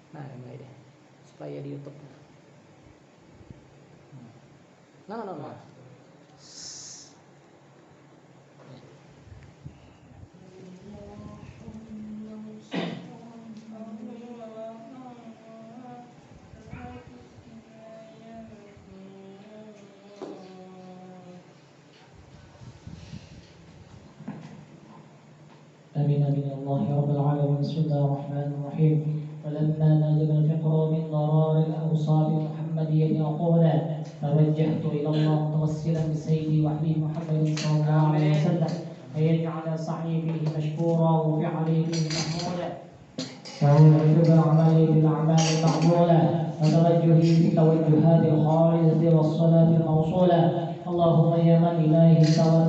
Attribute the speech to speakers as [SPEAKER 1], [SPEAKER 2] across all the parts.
[SPEAKER 1] Nah, mulai deh. Supaya di YouTube. Nah.
[SPEAKER 2] آمين يا الله رب العالمين. بسم الله الرحمن الرحيم. ولما نزل الفقر من ضرار الأوصاف المحمدية عقولا توجهت إلى الله متوسلا بسيدي وحبيب محمد صلى الله عليه وسلم أن يجعل سعي فيه مشكورا وفعلي فيه محمودا ويعجب عملي بالأعمال المقبولة وتوجهي بتوجهات الخالصة والصلاة الموصولة. اللهم يا من إليه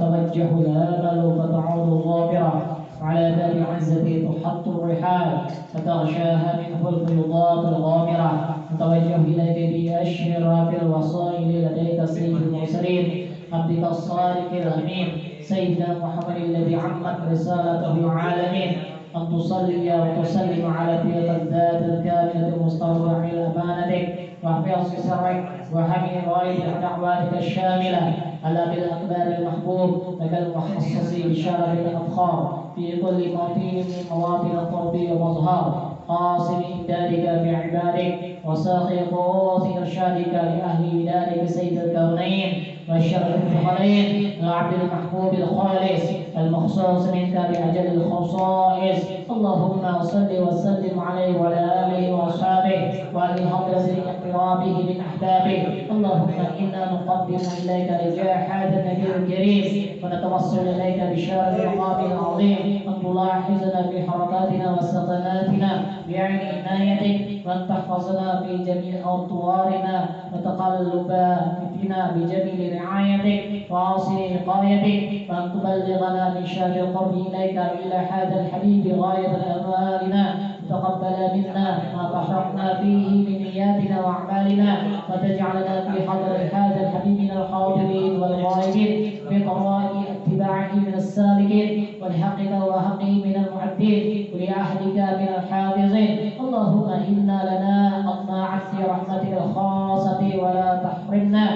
[SPEAKER 2] توجه الآمل فتعود ظافرة على باب عزتي تحط الرحال فتغشاها منه الفيضات الغامرة. نتوجه إليك بأشهر في الوصائل لديك سيد المرسلين عبدك الصادق الأمين سيدنا محمد الذي عمت رسالته العالمين أن تصلي وتسلم على تلك الذات الكاملة المستودع لأمانتك واحفظ سرك وحمي غاية دعواتك الشاملة على بالأقدار المحبوب لك المخصص بشرف الأفخار في كل موطن من مواطن القرب ومظهر قاصم إمدادك بعبادك وساقي قوس إرشادك لأهل بلادك سيد الكونين والشرف الثقلين العبد المحبوب الخالص المخصوص منك بأجل الخصائص. اللهم صل وسلم عليه وعلى آله وأصحابه وأهل حضرة اقترابه من أحبابه. اللهم إنا نقدم إليك رجاء هذا النبي الكريم ونتوسل إليك بشرف المقام العظيم أن تلاحظنا في حركاتنا وسكناتنا بعين عنايتك وأن تحفظنا في جميع أطوارنا وتقلباتنا بجميل رعايتك وعاصي وقايتك وأن تبلغنا من شهر القرب إليك إلى هذا الحبيب غاية أمالنا تقبل منا ما طهرنا فيه من نياتنا وأعمالنا وتجعلنا في حضر هذا الحبيب من الحاضرين والغائبين بطوائف اتباعه من السالكين والحقك وحقه من المعدين ولعهدك من الحافظين. اللهم إنا لنا أطماعا في رحمتك الخاصة ولا تحرمنا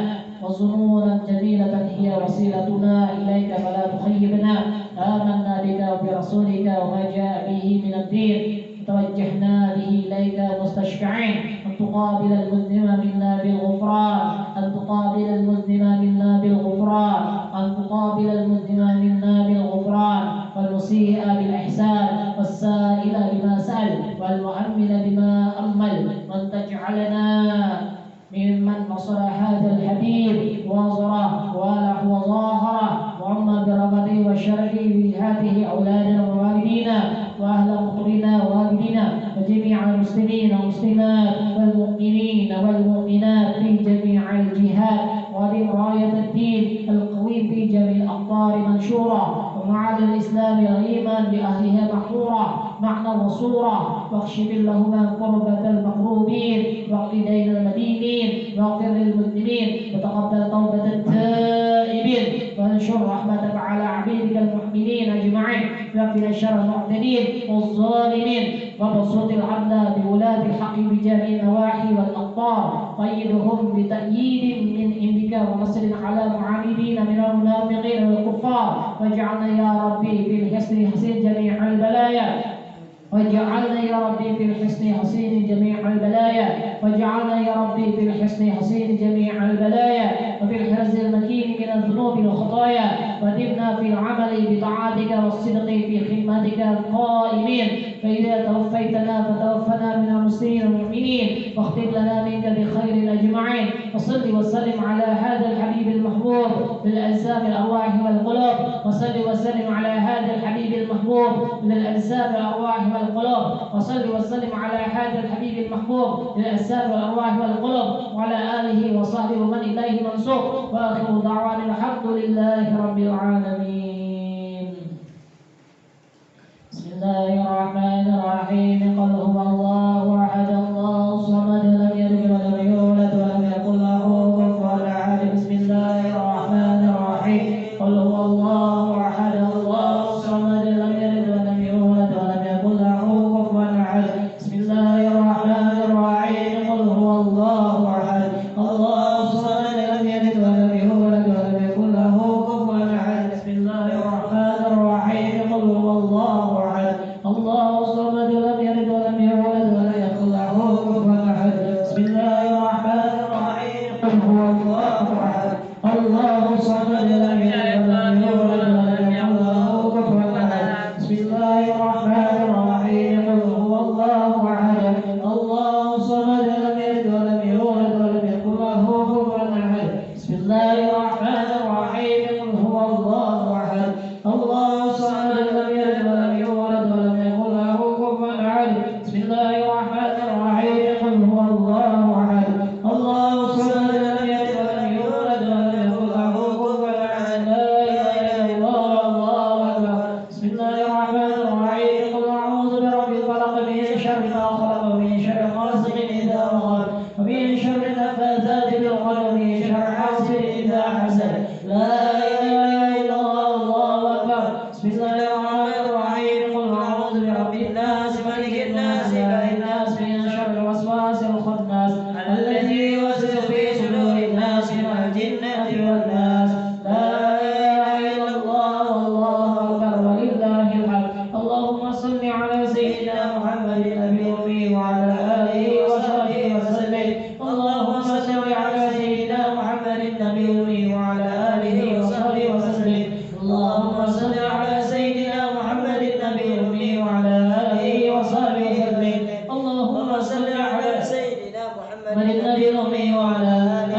[SPEAKER 2] وظنونا جميلة هي وسيلتنا إليك فلا تخيبنا. آمنا بك وبرسولك وما جاء به من الدين توجهنا به إليك مستشفعين أن تقابل المذنب منا بالغفران أن تقابل المذنب منا بالغفران أن تقابل المذنب منا بالغفران والمسيء بالإحسان والسائل بما سأل والمؤمن بما أمل وأن تجعلنا ممن نصر هذا الحبيب وزره وله وظاهره وعم برغبه وشرفه بهذه أولادنا ووالدينا وأهل مطرنا ووالدنا وجميع المسلمين والمسلمات والمؤمنين والمؤمنات في جميع الجهات ولراية الدين القوي في جميع الأقطار منشورة ومعاد الإسلام والإيمان بأهلها محفورة معنى وصورة واكشف اللهم قربة المقروبين واقض دين المدينين واغفر للمذنبين وتقبل توبة التائبين وانشر رحمتك على عبيدك المؤمنين أجمعين واكفنا شر المعتدين والظالمين وبسط العدل بولاة الحق بجميع النواحي والأقطار قيدهم بتأييد من عندك ونصر على معاندين من المنافقين والكفار واجعلنا يا ربي في الحسن حسين جميع البلايا واجعلنا يا ربي في الحسن حسين جميع البلايا واجعلنا يا ربي في الحسن حسين جميع البلايا وفي الحرز المكين من الذنوب والخطايا ودمنا في العمل بطاعتك والصدق في خدمتك القائمين فإذا توفيتنا فتوفنا من المسلمين المؤمنين واختم لنا منك بخير الأجمعين وصل وسلم على هذا الحبيب المحبوب للأجسام الأرواح والقلوب وصل وسلم على هذا الحبيب المحبوب للأجسام الأرواح والقلوب وصل وسلم على هذا الحبيب المحبوب للأجسام الأرواح والقلوب وعلى آله وصحبه ومن إليه منسوب وآخر دعوانا الحمد لله رب العالمين. بسم الله الرحمن الرحيم. قل هو الله أحد الله الصمد لم يلد ولم يولد ولم يكن له كفوا أحد. بسم الله الرحمن الرحيم. قل هو الله أحد الله الصمد لم يلد ولم يولد ولم يكن له كفوا أحد. بسم الله الرحمن الناس من شر الوسواس الخناس الذي يوسوس في صدور الناس من الجنة والناس. لا إله إلا الله والله أكبر ولله الحمد. اللهم صل على سيدنا محمد النبي الأمي وعلى آله وصحبه وسلم. اللهم صل على سيدنا محمد النبي الأمي وعلى آله وصحبه وسلم. اللهم صل على سيدنا محمد النبي الأمي وعلى آله وصحبه وسلم. اللهم صل على سيدنا محمد النبي الأمي وعلى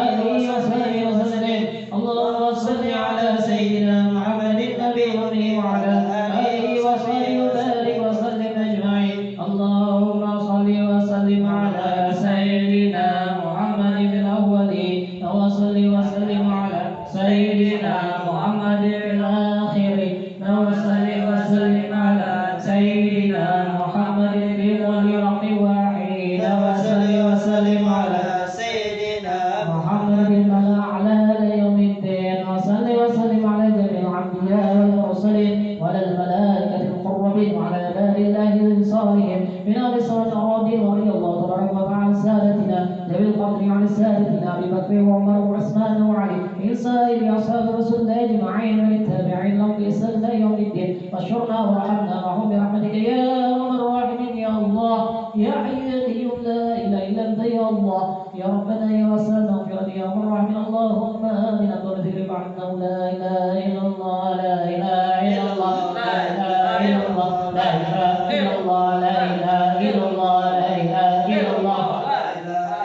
[SPEAKER 2] آله وصحبه وسلم. اللهم صل على سيدنا محمد النبي الأمي وعلى آله وصحبه وبارك وسلم أجمعين. اللهم صل وسلم على سيدنا محمد في الأولين وصل وسلم على سيدنا محمد في الآخرين وصل وسلم على سيدنا محمد في كل وقت واحد وصل وسلم على سيدنا محمد الأعلى ليوم الدين وصل وسلم على جميع الأنبياء والمرسلين وعلى الملائكة المقربين وعلى عباد الله الصالحين من أهل السماوات والأرض. رضي الله تبارك وتعالى عن سادتنا ذوي القدر عن سادتنا أبي بكر وعمر وعثمان وعلي من سائر أصحاب رسول الله أجمعين والتابعين لهم بإحسان إلى يوم الدين. واشرنا ورحمنا معهم برحمتك يا أرحم الراحمين يا الله يا حي يا قيوم لا إله إلا أنت يا الله يا ربنا يا واسع المغفرة يا أرحم الراحمين. اللهم آمنا بذكرك عنه لا إله إلا الله لا إله إلا الله لا إله إلا الله لا إله إلا الله لا إله إلا الله لا إله إلا الله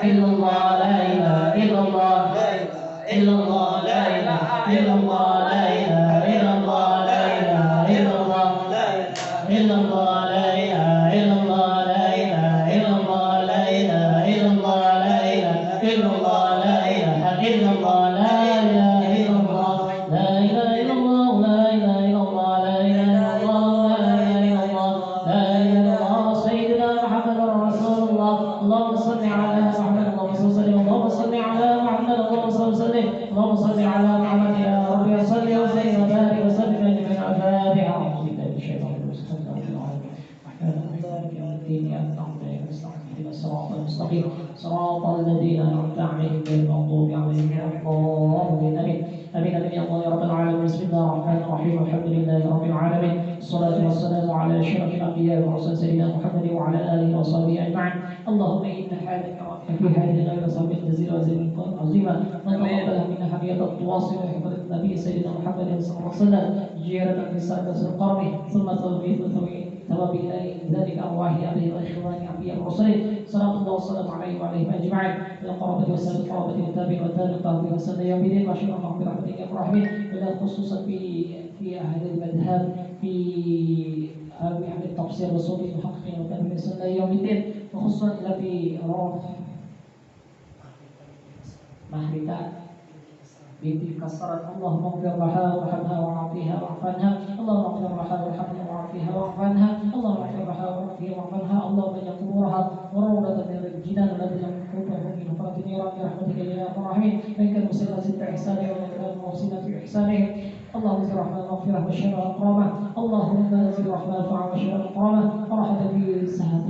[SPEAKER 2] إلا الله لا إله إلا الله إلا الله لا إله إلا الله لا إله إلا الله لا إله إلا الله إلا الله لا إله إلا الله لا إله إلا الله لا إله إلا الله لا إله إلا الله لا إله إلا الله لا إله إلا الله لا إله إلا الله لا إله إلا الله لا إله إلا الله لا إله إلا الله لا إله إلا الله سيدنا محمد رسول الله. اللهم صل على محمد اللهم صل وسلم اللهم صل على محمد اللهم صل وسلم اللهم صل على محمد يا رب صل وسلم وبارك وسلم اجمعين. الفاتحه. اعوذ بالله من الشيطان الرجيم. الصراط المستقيم صراط الذين أنعمت عليهم غير المغضوب عليهم ولا الضالين. آمين آمين آمين يا الله يا رب العالمين. بسم الله الرحمن الرحيم الحمد لله رب العالمين الصلاة والسلام على أشرف الأنبياء والرسل سيدنا محمد وعلى آله وصحبه أجمعين. اللهم إن حالك في هذه غير صحبه الجزيرة وزير عظيمة نتقبل منا حمية التواصل وحفظ النبي سيدنا محمد صلى الله عليه وسلم جيرة النساء القرن ثم توفيق ثواب ذلك أرواح أبيه وإخوان أنبياء المرسلين صلاة الله والسلام عليه وعليهم أجمعين القرابة والسلام القرابة والتابعين والتابعين الطاهرين والسنة يوم الدين وأشهد أنهم برحمتك يا الراحمين ولا خصوصا في أهل المذهب في أهل التفسير والصوفي المحققين والتابعين السنة يوم الدين وخصوصا إلى في روح محركة binti kasarat. Allahumma ighfir laha warhamha wa'afiha wa'fu anha. Allahumma ighfir laha warhamha wa'afiha wa'fu anha. Allahumma ighfir laha wa'afiha wa'fu anha. Allahumma ij'al quburha rawdatan min al-jinan wa ij'al quburahum min faratin niran bi rahmatika ya arhamar rahimin. Wa in kanu muslimin fi ihsani wa in kanu muhsinin fi ihsanihim. اللهم زد رحمة مغفرة وشر أقرامه. اللهم زد رحمة فعل وشر أقرامه ورحمة في صحة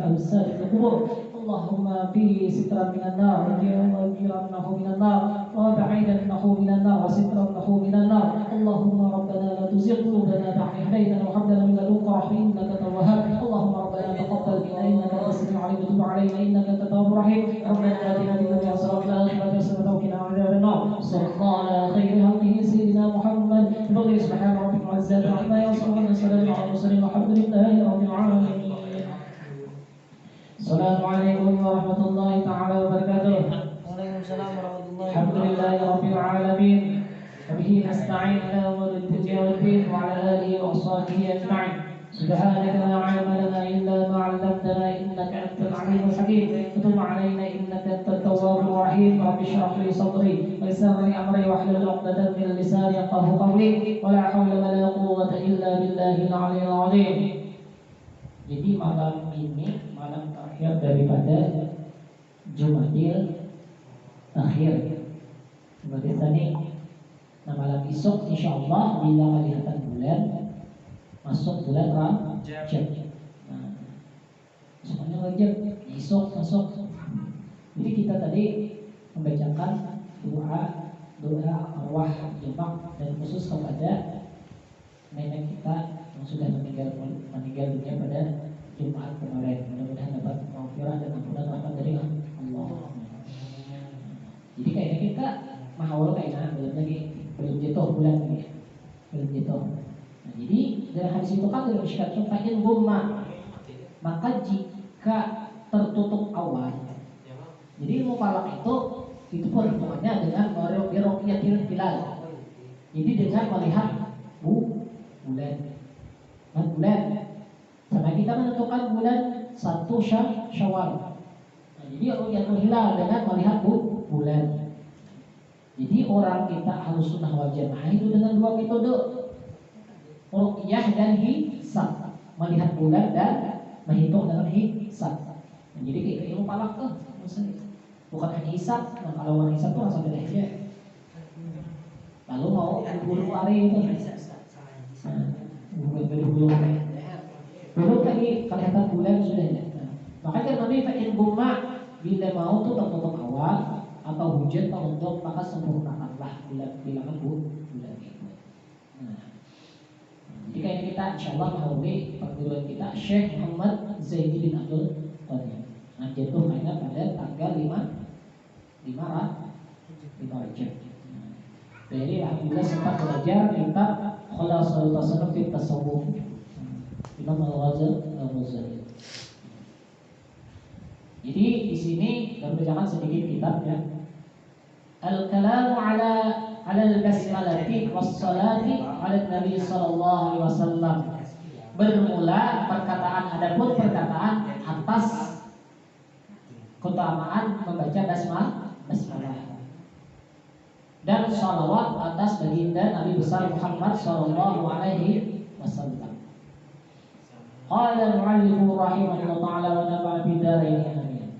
[SPEAKER 2] أهل السادة في القبور. اللهم به سترا من النار وجيرانه من النار وبعيدنه من النار وسترنه من النار. اللهم ربنا لا تزغ قلوبنا بعد إذ هديتنا وهب لنا من لدنك رحمة إنك أنت الوهاب. اللهم ربنا تقبل منا إنك أنت السميع العليم وتب علينا إنك أنت التواب الرحيم. ربنا آتنا في الدنيا حسنة وفي الآخرة حسنة وقنا عذاب النار. صلى الله على خير خلقه سيدنا محمد بفضل سبحان ربك وعزة عما يصفون وسلام على المرسلين والحمد لله رب العالمين. السلام عليكم ورحمة الله تعالى وبركاته.
[SPEAKER 1] Waalaikumsalam warahmatullahi
[SPEAKER 2] الحمد لله رب العالمين وبه نستعين على أمور الدنيا والدين وعلى آله وأصحابه أجمعين. سبحانك لا علم لنا إلا ما علمتنا إنك أنت العليم الحكيم. وتب علينا إنك أنت التواب الرحيم. رب اشرح لي صدري ويسر لي أمري واحلل عقدة من لساني يفقهوا قولي ولا حول ولا قوة إلا بالله العلي العظيم. Jadi malam ini malam terakhir daripada Jumadil Akhir. Jumadil tadi. Nah malam esok insyaallah bila kelihatan bulan masuk bulan Rajab. Nah, semuanya Rajab, besok masuk. Jadi kita tadi membacakan doa arwah Jumat dan khusus kepada nenek kita yang sudah meninggal dunia pada Jumat kemarin. Mudah-mudahan dapat maghfirah dan ampunan rahmat dari Allah. Jadi kayaknya kita mahawal kayaknya belum jatuh bulan ini, belum jatuh. Nah, jadi dalam hadis itu kan dari Mishkat Fa'in gumma, maka jika tertutup awan, jadi ilmu falak itu perhitungannya dengan meruqyatil hilal. Jadi dengan melihat bulan. Karena kita menentukan bulan 1 Syawal. Nah, jadi ruqyatul hilal dengan melihat bulan. Jadi orang kita harus sunnah wal jamaah itu dengan 2 metode, ruqyah dan hisab, melihat bulan dan menghitung dengan hisab. Nah, jadi kayak ilmu falak tuh maksudnya. Bukan hanya hisab. Nah, kalau orang hisab tuh langsung beda aja. Lalu mau bulu hari itu. Bulu hari. Belum tadi kelihatan bulan sudah ya. Nah, makanya Nabi fa'in gumma, bila mau tuh tertutup awal atau hujan atau untuk maka sempurnakanlah bilangan bulan itu. Nah, jadi kayak kita insyaallah menghubungi perguruan kita Syekh Muhammad Zaidi bin Abdul Qadir. Nah, jatuh mainnya pada tanggal 5 Rajab. Jadi alhamdulillah sempat belajar kitab Khulasatul Tasawwuf fi Tasawwuf Imam Al-Ghazali. Jadi di sini kita bacakan sedikit kitab ya. Al-kalamu ala al-basmalati was-salati ala Nabi sallallahu alaihi wasallam. Bermula perkataan, adapun perkataan atas keutamaan membaca basmalah dan salawat atas baginda Nabi besar Muhammad sallallahu alaihi wasallam. Qala al-mu'allif rahimahullah ta'ala wa nafa'a bidarain amin.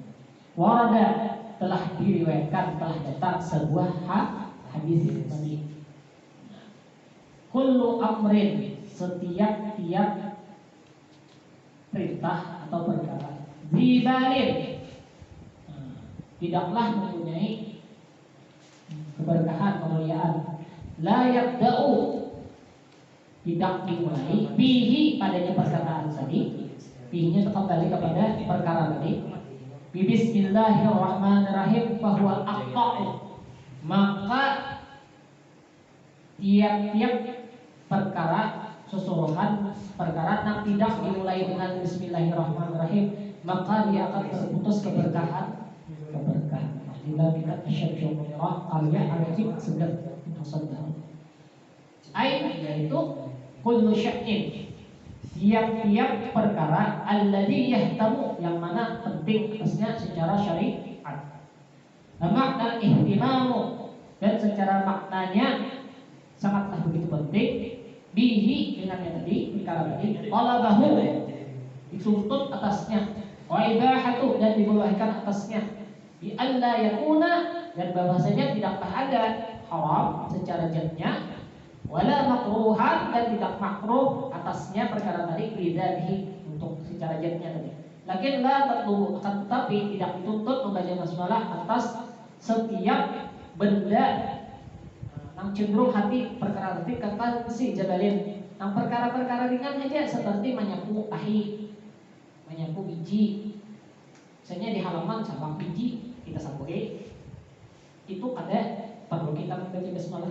[SPEAKER 2] Warada, telah diriwayatkan, telah datang sebuah hadis Nabi. Kullu amrin, setiap perintah atau perkara, zibalin, tidaklah mempunyai keberkahan, kemuliaan, la yabda'u, tidak dimulai bihi, padanya perkataan tadi, bihinya kembali kepada perkara tadi, bismillahirrahmanirrahim, bahwa aqta'u, maka tiap-tiap perkara susuruhan perkara yang tidak dimulai dengan bismillahirrahmanirrahim, maka dia akan terputus keberkahan. Bila kita syai'un munirah, karya al-hib sedang hasaddah. Yaitu kullu syai'in, tiap-tiap perkara, alladhi yahtamu, yang mana penting atasnya secara syariat, makna ihtimamu, dan secara maknanya sangatlah begitu penting, bihi, dengan yang tadi, perkara tadi, talabahu, dituntut atasnya, wa ibahatu, dan dibolehkan atasnya, bi alla yakuna, dan bahwasanya tidaklah ada haram secara jatnya, wala makruhan, dan tidak makruh atasnya perkara tadi, bidzatihi, untuk secara jatnya tadi. Lakin la tatlubu, akan tetapi tidak dituntut membaca basmalah atas setiap benda yang cenderung hati perkara tadi, kata si jabalin, yang perkara-perkara ringan aja seperti menyapu tahi, menyapu biji. Misalnya di halaman cabang biji kita sapu, itu ada perlu kita membaca basmalah.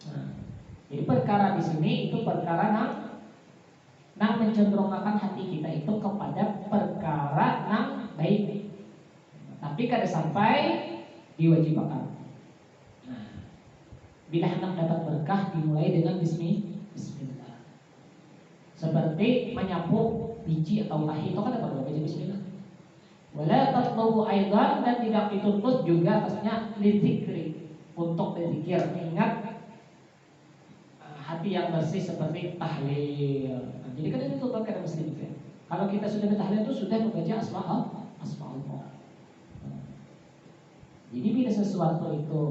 [SPEAKER 2] Nah, jadi perkara di sini itu perkara yang mencenderungkan hati kita itu kepada perkara yang baik, tapi kada sampai diwajibkan. Nah, bila hendak dapat berkah dimulai dengan bismillah. Seperti menyapu biji atau tahi itu kan ada perlu baca bismillah. Wala tatlubu aidan, dan tidak dituntut juga atasnya lidzikri, untuk berzikir, ingat hati yang bersih seperti tahlil. Nah, jadi kan itu terkait mesti juga. Kalau kita sudah bertahlil itu sudah membaca asma Allah. Jadi bila sesuatu itu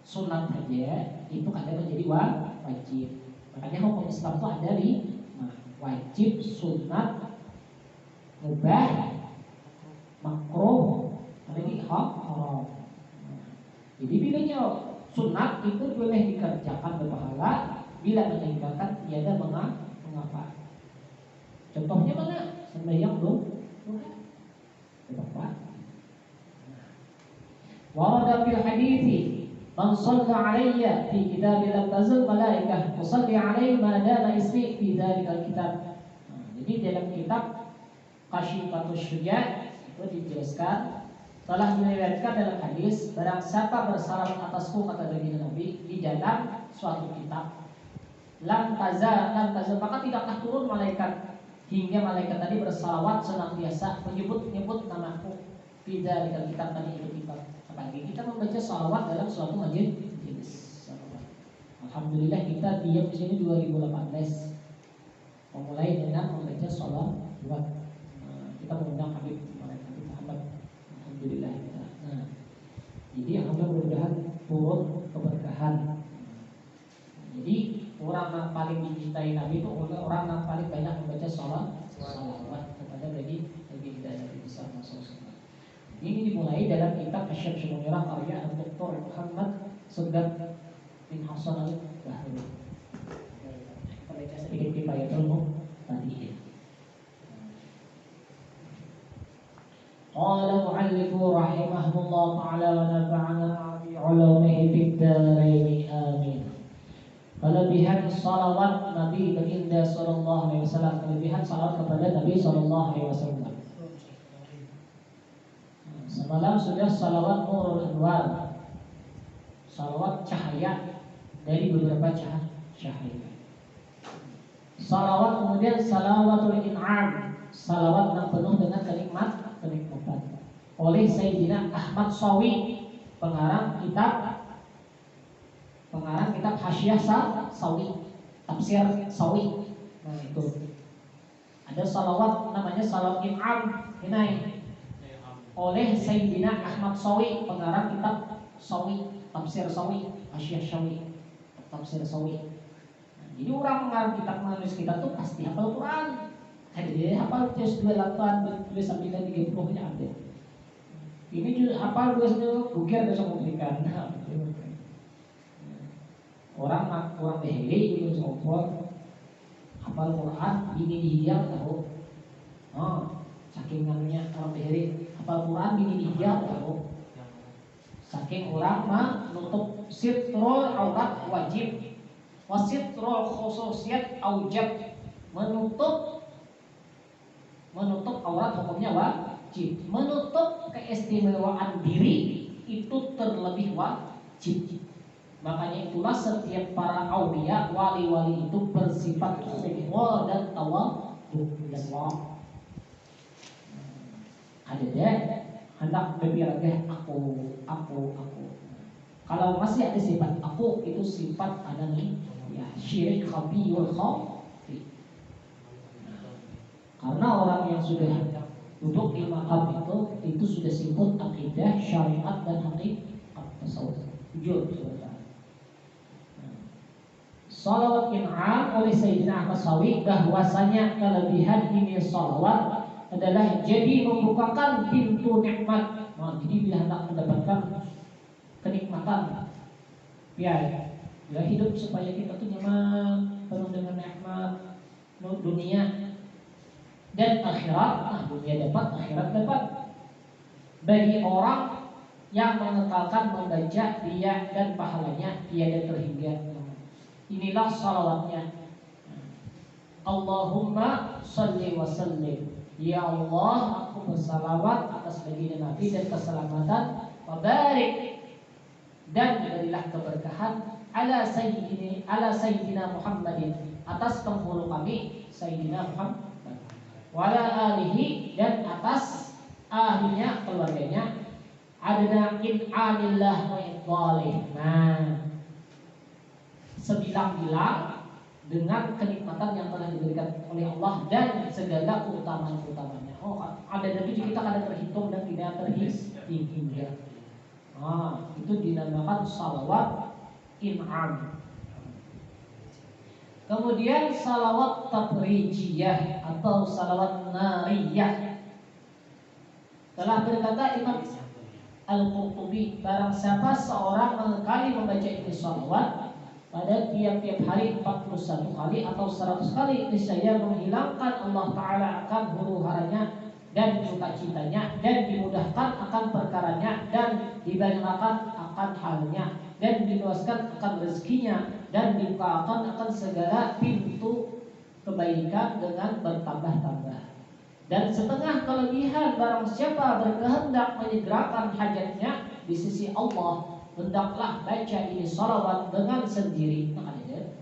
[SPEAKER 2] sunat saja, itu kadang menjadi wajib. Makanya hukum Islam itu ada 5. wajib, sunat, mubah, makruh, apalagi haram. Jadi bilanya sunat itu boleh dikerjakan berpahala, bila meninggalkan tiada mengapa. Contohnya mana? Sembahyang duha. Bapak. Warada fil hadithi man shalla alayya fi kitabi lam tazal malaikah tusalli alayhi ma dama ismi fi dzalikal kitab. Jadi dalam kitab Kasyifatus Syuja itu dijelaskan telah diriwayatkan dalam hadis, barang siapa bersalawat atasku, kata baginda Nabi, di dalam suatu kitab, lam tazal maka tidaklah turun malaikat hingga malaikat tadi bersalawat senantiasa menyebut namaku di dalam kitab tadi itu kitab. Apalagi kita membaca salawat dalam suatu majelis. Alhamdulillah kita diam di sini 2018 memulai dengan membaca salawat. Kita mengundang Habib Muhammad. Alhamdulillah. Jadi mudah-mudahan turun keberkahan. Jadi orang yang paling dicintai Nabi itu orang yang paling banyak membaca salawat kepada Nabi besar Rasulullah. Ini dimulai dalam kitab Kasyaf Syumunirah karya Dr. Muhammad Sugad bin Hasan al-Bahri. Kita baca sedikit kifayatul tadi. Qala mu'allifu rahimahullah ta'ala wa nafa'ana bi 'ulumihi fid dharain amin. Kelebihan salawat Nabi baginda sallallahu alaihi wasallam, kelebihan salawat kepada Nabi sallallahu alaihi wasallam. Semalam sudah salawat nurul anwar, salawat cahaya dari beberapa cahaya. Salawat kemudian salawatul in'am, salawat yang penuh dengan kenikmatan oleh Sayyidina Ahmad Sawi, pengarang kitab Hasyiah Sawi, tafsir Sawi. Nah itu ada salawat namanya salawat in'am ini oleh Sayyidina Ahmad Sawi, pengarang kitab Sawi, tafsir Sawi, Hasyiah Sawi, tafsir Sawi. Nah, jadi orang mengarang kitab, menulis kitab itu pasti hafal Quran. Jadi hafal juz 28, 29, 30 nya ada. Ini juga hafal 29, bukir besok memberikan. Orang beheli itu soal hafal Quran ini dia tahu. Saking namanya orang beheli hafal Quran ini dia tahu. Saking orang mah nutup sitrul aurat wajib, wasitrul khususiyat aujab, menutup aurat hukumnya wajib, menutup keistimewaan diri itu terlebih wajib. Makanya itulah setiap para aulia, wali-wali itu bersifat khusyuk dan tawadhu Allah. Ada deh hendak berbicara aku. Kalau masih ada sifat aku, itu sifat ada nih ya syirik khabiyul khafi. Karena orang yang sudah duduk di makam itu sudah sibuk akidah, syariat dan hakikat tasawuf. Jujur saudara. Salawat in'am oleh Sayyidina Ahmad Sawi, bahwasanya kelebihan ini salawat adalah jadi membukakan pintu nikmat. Jadi bila hendak mendapatkan kenikmatan, ya hidup supaya kita tuh nyaman, penuh dengan nikmat dunia dan akhirat. Dunia dapat, akhirat dapat. Bagi orang yang mengekalkan membaca dia dan pahalanya tiada terhingga. Inilah salawatnya. Allahumma salli wa sallim. Ya Allah, aku bersalawat atas baginda Nabi dan keselamatan, wa barik, dan berilah keberkahan ala sayyidina Muhammadin, atas penghulu kami Sayyidina Muhammad, wa ala alihi, dan atas ahlinya, keluarganya, adna in'amillah wa idhalih. Sebilang-bilang dengan kenikmatan yang telah diberikan oleh Allah dan segala keutamaan-utamanya. Ada dari kita kadang terhitung dan tidak terhingga. Itu dinamakan salawat in'am. Kemudian salawat tafrijiyah atau salawat nariyah. Telah berkata Imam Al-Qurtubi, barang siapa seorang mengekali membaca ini salawat pada tiap-tiap hari 41 kali atau 100 kali, niscaya menghilangkan Allah Ta'ala akan huru haranya dan sukacitanya, dan dimudahkan akan perkaranya, dan dibanyakan akan halnya, dan diluaskan akan rezekinya, dan dibukakan akan segala pintu kebaikan dengan bertambah-tambah. Dan setengah kelebihan barang siapa berkehendak menyegerakan hajatnya di sisi Allah, hendaklah baca ini salawat dengan sendiri. Nah, ada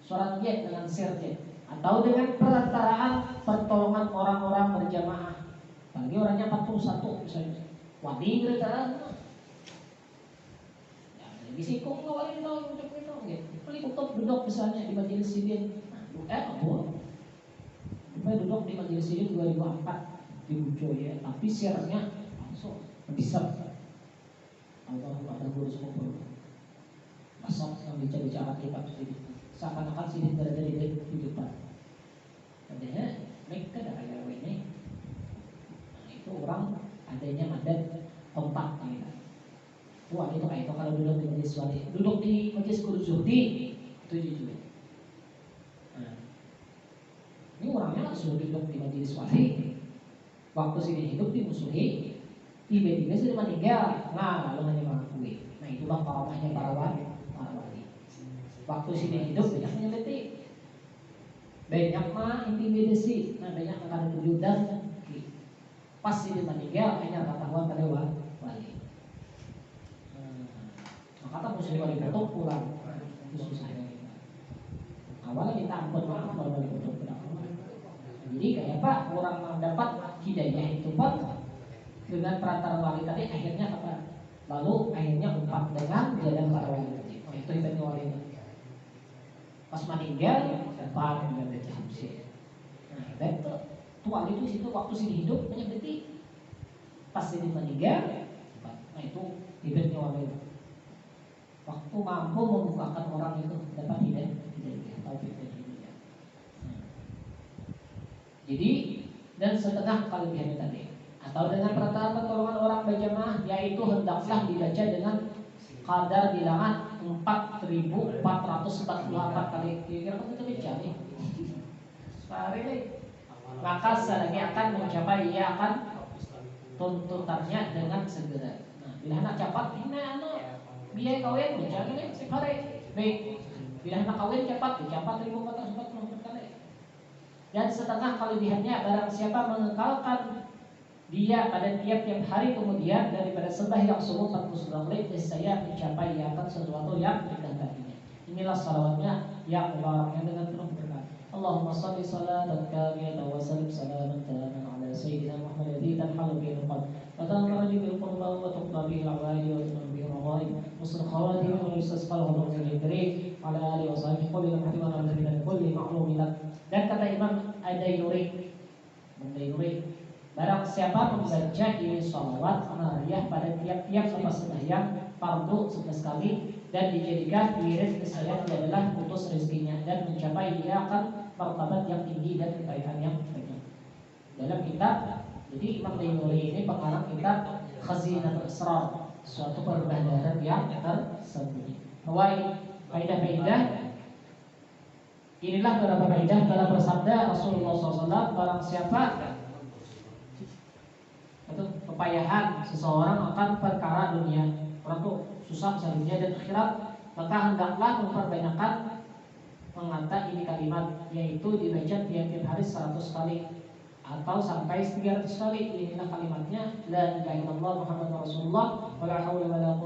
[SPEAKER 2] surat dia dengan sirte atau dengan perantaraan pertolongan orang-orang berjamaah. Bagi orangnya 41 misalnya. Wadi berita. Bisikong ngawarin tau ucap itu gitu. Kali kutok duduk misalnya di majelis sidin. Apa? Kita duduk di majelis sidin 2004 di Bujo ya, tapi siarnya langsung bisa. Allah pada guru semua. Masuk yang bicara kitab sidin. Seakan-akan sidin berada di depan. Padahal mereka ada kayak ini. Nah, itu orang adanya madat kompak gitu. Wah itu kayak itu kalau duduk di majelis wali, duduk di majelis guru zuhdi itu jujur. Nah, ini orangnya sudah duduk di majelis wali, waktu sini hidup dimusuhi, tiba-tiba sudah meninggal. Nah lalu hanya mengakui. Nah itulah karamahnya para wali. Waktu sini hidup banyak menyeliti, banyak mah intimidasi, nah banyak akan kejudan. Pas sini meninggal hanya ketahuan pada wali. Kata muslim wali kutub pulang itu susah. Awalnya minta ampun maaf kalau wali kutub tidak. Jadi kayak Pak orang mendapat hidayah itu Pak dengan perantara wali tadi akhirnya apa? Lalu akhirnya umpat dengan jalan para wali tadi. Oh, itu hebatnya wali itu. Pas meninggal dapat dengan baca hamsih. Nah hebat tuh. Tuh wali itu situ waktu sini hidup banyak detik. Pas ini meninggal, nah itu hebatnya wali itu. Waktu mampu membukakan orang itu dapat hidayah taufik dan hidayah. Jadi dan setengah kelebihannya tadi atau dengan perkataan pertolongan orang berjamaah, yaitu hendaklah dibaca dengan kadar bilangan 4.444 kali. Kira-kira kita baca nih. Sehari nih. Maka selagi akan mencapai ia akan tuntutannya dengan segera. Nah, bila anak cepat ini anak biaya kawin baca nih sekali. Baik. Bila anak kawin cepat dicapat 1.444 kali. Dan setengah kelebihannya barang siapa mengekalkan dia pada tiap-tiap hari kemudian daripada sembahyang subuh 49 menit, saya mencapai akan sesuatu yang dikehendakinya. Inilah salawatnya yang mubaraknya dengan penuh berkah. Allahumma salli salatan kamilatan wa sallim salaman taman ala sayyidina Muhammad alladhi tanhalu bihi al-qalb wa tanfaraju bil qurba wa tuqda bihi al-awali wa tunal bihi al-ghaib musl khawati wa yustasqal wa nurul karim ala alihi wa sahbihi qul lana ihtimana min kulli ma'lumin. Dan kata Imam Ad-Dainuri, barang siapa membaca ini salawat nariyah pada tiap-tiap lepas sembahyang fardu 11 kali dan dijadikan wirid kesehatan adalah putus rezekinya dan mencapai dia akan martabat yang tinggi dan kebaikan yang banyak. Dalam kitab, jadi Imam Dainuri ini pengarang kitab Khazinatul Asrar, suatu perbendaharaan yang tersembunyi. Fawaid, faedah-faedah. Inilah beberapa faedah dalam bersabda Rasulullah SAW, barang siapa itu kepayahan seseorang akan perkara dunia, orang tuh susah cari dunia dan akhirat, maka hendaklah memperbanyakkan mengata ini kalimat, yaitu dibaca tiap-tiap hari 100 kali atau sampai 300 kali. Inilah kalimatnya, la ilaha illallah Muhammadur Rasulullah wala haula wala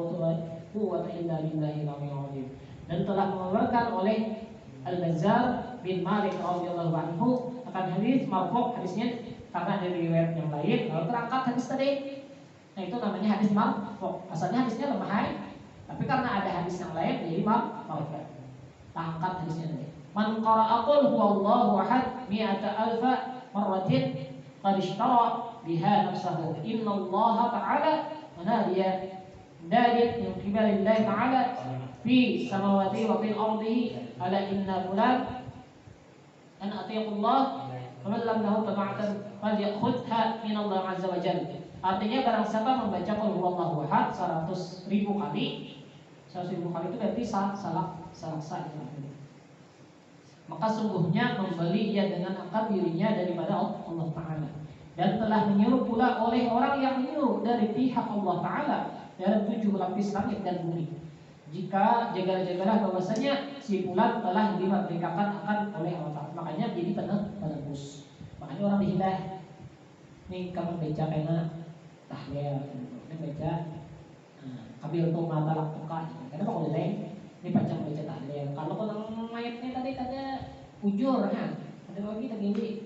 [SPEAKER 2] quwwata illa billahil aliyyil azim. Dan telah mengeluarkan oleh Al-Bazzar bin Malik radhiyallahu anhu akan hadis marfu', hadisnya karena dari riwayat yang lain lalu terangkat hadis tadi. Nah itu namanya hadis marfu'. Asalnya hadisnya lemah, tapi karena ada hadis yang lain jadi marfu'. Angkat hadisnya tadi. Man qara'a qul huwallahu ahad mi'ata alfa marratin qad ishtara biha nafsahu innallaha ta'ala nadiya min qibalillahi ta'ala fi samawati wa fil ardi ala inna fulan an atiqullah faman lam lahu tama'atan falyakhudha min Allah azza wa jalla. Artinya barang siapa membaca qul huwallahu ahad 100.000 kali, 100.000 kali itu berarti salah maka sungguhnya membeli ia dengan akad dirinya daripada Allah Ta'ala. Dan telah menyuruh pula oleh orang yang menyuruh dari pihak Allah Ta'ala dalam 7 lapis langit dan bumi. Jika jagalah bahwasanya si fulan telah dimerdekakan akan oleh Allah Ta'ala, makanya jadi penebus. Makanya orang dihilah nih kamu baca kena tahlil, ini baca kabil tuh mata lakukan. Karena kalau ini baca tahlil. Kalau orang mayatnya tadi ada ujur kan, ada lagi tadi ini.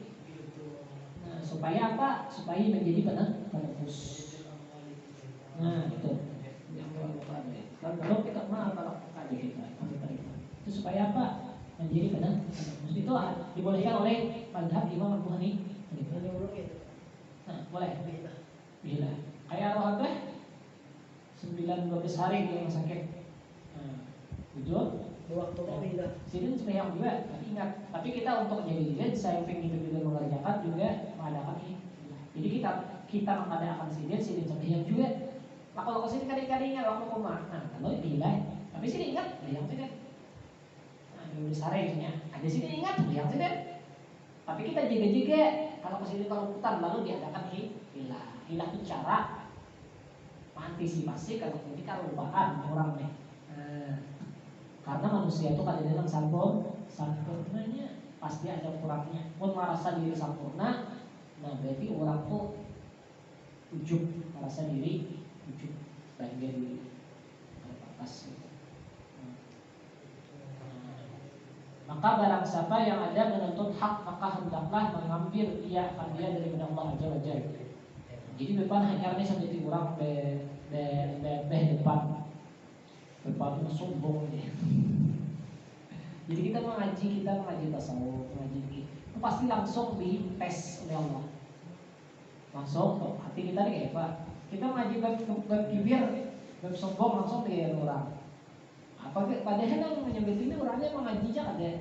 [SPEAKER 2] Nah, supaya apa? Supaya menjadi penebus. Nah, itu. Kalau kita lakukan kita, itu supaya apa? Menjadi penebus. Itu dibolehkan oleh mazhab Imam Abu Hanifah. Nah, boleh. Bila kayak apa? 9-12 hari di rumah sakit. Tujuh
[SPEAKER 1] waktu bila
[SPEAKER 2] sidin sembahyang juga, tapi ingat. Tapi kita untuk jadi saya ingin juga mengerjakan juga mengadakan ini. Jadi kita mengadakan sidin sembahyang juga. Nah, kalau kesini kali-kali ingat waktu koma. Nah, kalau bila, tapi sidin ingat sembahyang sidin. Nah, di sarenya ada sidin ingat sembahyang sidin. Tapi kita jaga-jaga kalau kesini kalau putar lalu diadakan hilah itu cara mengantisipasi kalau ketika lupaan orang nih. Karena manusia itu kadang-kadang sempurnanya pasti ada kurangnya. Pun merasa diri sempurna, nah berarti orang tuh ujub, merasa diri ujub, bangga diri, ada batas. Maka barang siapa yang ada menuntut hak, maka hendaklah mengambil ia akan dia daripada Allah Azza wa Jalla. Jadi depan hanya ini seperti orang depan sombong dia. Jadi kita mengaji tasawuf, mengaji itu pasti langsung dites oleh Allah. Langsung hati kita nih kayak Pak. Kita mengaji bab kibir, bab sombong langsung dia orang. Padahal yang menyebut ini orangnya mengaji aja ada.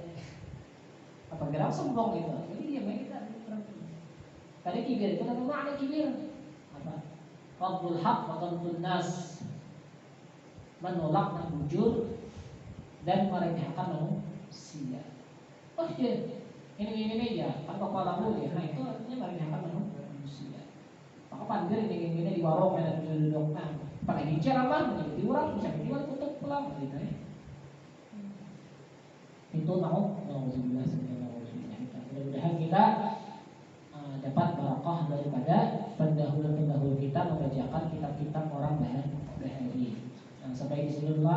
[SPEAKER 2] Apa gerak sombong gitu. Jadi dia main kita. Tadi kibir itu apa makna kibir? Apa? Fadlul haq wa ghamdun nas. Menolak dan jujur dan meremehkan manusia. Oh iya, ini ya, kan kepala ya. Nah itu artinya meremehkan manusia. Maka panggil ini di warung dan duduk. Nah, pada bicara apa? Menjadi orang bisa dijual tutup pulang gitu ya. Itu mudah-mudahan kita dapat barakah daripada pendahulu kita membacakan kitab-kitab orang bahari. Sampai di sini dulu.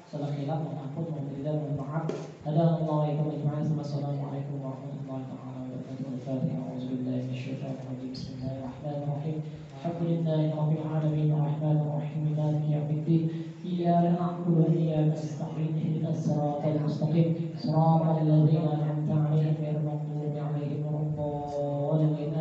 [SPEAKER 2] Salah khilaf, mohon ampun, mohon tidak, mohon maaf. Assalamualaikum warahmatullahi wabarakatuh. Al-Fatihah. Auzubillahi minasyaitonir rajim. Bismillahirrahmanirrahim. Alhamdulillahi rabbil alamin, arrahmanir rahim, maliki yaumiddin. Iyyaka na'budu wa iyyaka nasta'in. Ihdinas siratal mustaqim. Shiratal ladzina an'amta 'alaihim ghairil maghdubi 'alaihim waladdallin.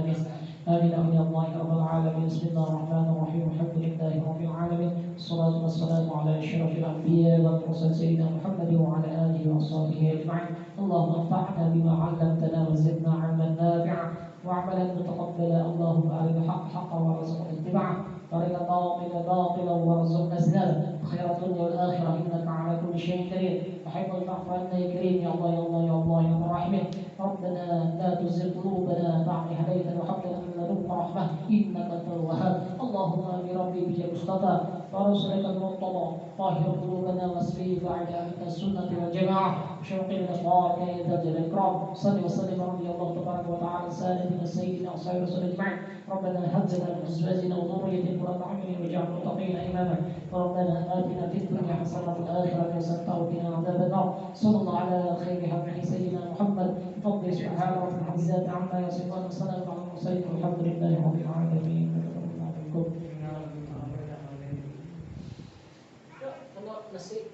[SPEAKER 2] Amin. Amin ya Allah ya rabbal alamin. Bismillahirrahmanirrahim. Alhamdulillahi rabbil alamin. Wassalatu wassalamu ala asyrafil anbiya wal mursalin sayyidina Muhammad wa ala alihi wa sahbihi ajma'in. Allahumma anfa'na bima 'allamtana wa zidna 'ilman nafi'an wa 'amalan mutaqabbala. Allahumma arina al-haqqa haqqan warzuqna ittiba'ah wa arina al-batila batilan warzuqna ijtinabah. Khairat dunya wal akhirah innaka 'ala kulli syai'in qadir. Wahibbul fa'fu 'anna ya karim ya Allah ya Allah ya Allah ya Rahim. Rabbana la tuzigh qulubana ba'da idh hadaytana wa hab lana min ladunka rahmah innaka antal wahhab. Allahumma bi rabbi bi Mustafa ورسولك المرتضى طاهر قلوبنا واصفه بعد من السنة والجماعة وشوق الأصوات يا ذا الإكرام. صل وسلم رضي الله تبارك وتعالى سادتنا سيدنا وصحبه وسلم أجمعين. ربنا هب لنا من أزواجنا وذريتنا قرة أعين واجعلنا متقين إماما. ربنا آتنا في الدنيا حسنة وفي الآخرة حسنة وقنا عذاب النار. صلى الله على خير خلقه سيدنا محمد بفضل سبحانه وتعالى عما يصفون وسلام على المرسلين والحمد لله رب العالمين. Nasi